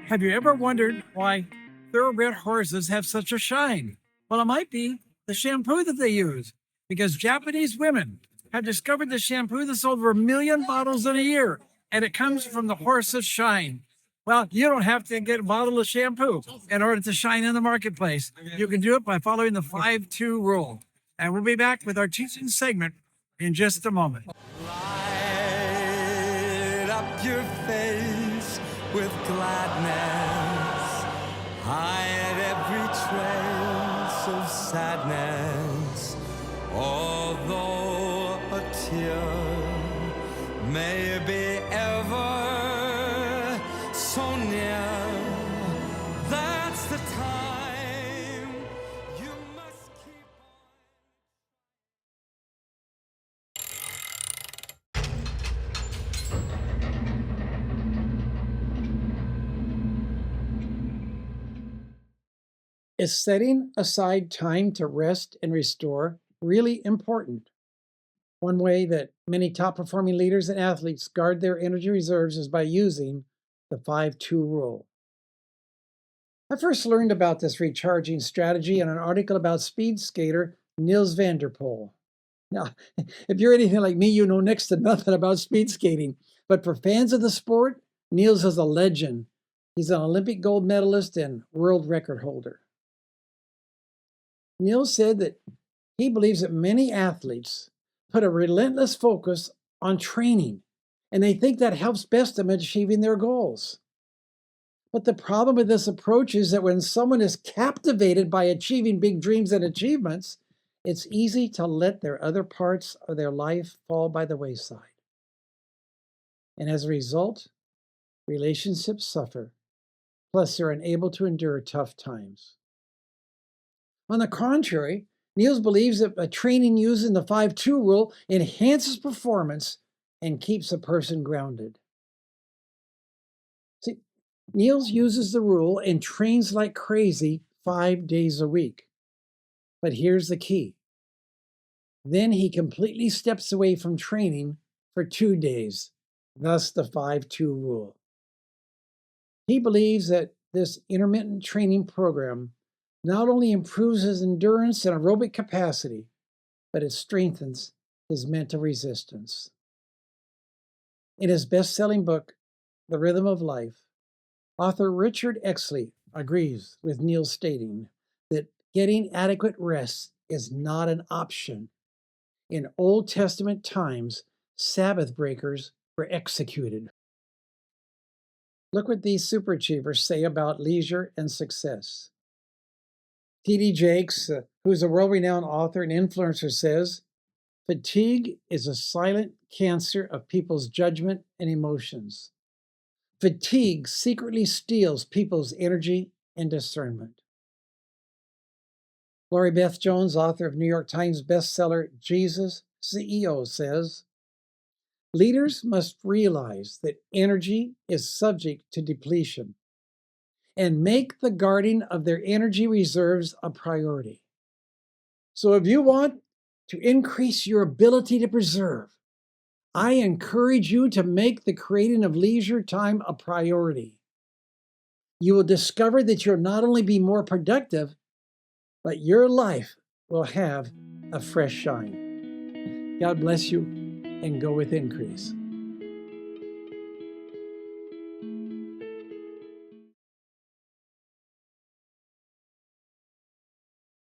Have you ever wondered why thoroughbred horses have such a shine? Well, it might be the shampoo that they use, because Japanese women have discovered the shampoo that sold over 1 million bottles in a year, and it comes from the horse's shine. Well, you don't have to get a bottle of shampoo in order to shine in the marketplace. You can do it by following the 5-2 rule. And we'll be back with our teaching segment in just a moment. Light up your face with gladness, hide every trace of sadness, although a tear may be ever so near. That's the time you must keep Is setting aside time to rest and restore really important? One way that many top performing leaders and athletes guard their energy reserves is by using the 5-2 rule. I first learned about this recharging strategy in an article about speed skater Niels van der Poel. Now, if you're anything like me, you know next to nothing about speed skating. But for fans of the sport, Niels is a legend. He's an Olympic gold medalist and world record holder. Niels said that he believes that many athletes put a relentless focus on training, and they think that helps best them achieving their goals. But the problem with this approach is that when someone is captivated by achieving big dreams and achievements, it's easy to let their other parts of their life fall by the wayside. And as a result, relationships suffer, plus they're unable to endure tough times. On the contrary, Niels believes that a training using the 5-2 rule enhances performance and keeps a person grounded. See, Niels uses the rule and trains like crazy 5 days a week. But here's the key. Then he completely steps away from training for 2 days, thus the 5-2 rule. He believes that this intermittent training program not only improves his endurance and aerobic capacity, but it strengthens his mental resistance. In his best-selling book, The Rhythm of Life, author Richard Exley agrees with Niels, stating that getting adequate rest is not an option. In Old Testament times, Sabbath breakers were executed. Look what these superachievers say about leisure and success. T.D. Jakes, who's a world-renowned author and influencer, says, "Fatigue is a silent cancer of people's judgment and emotions. Fatigue secretly steals people's energy and discernment." Lori Beth Jones, author of New York Times bestseller Jesus CEO, says, "Leaders must realize that energy is subject to depletion and make the guarding of their energy reserves a priority. So if you want to increase your ability to preserve, I encourage you to make the creating of leisure time a priority. You will discover that you'll not only be more productive, but your life will have a fresh shine." God bless you, and go with increase.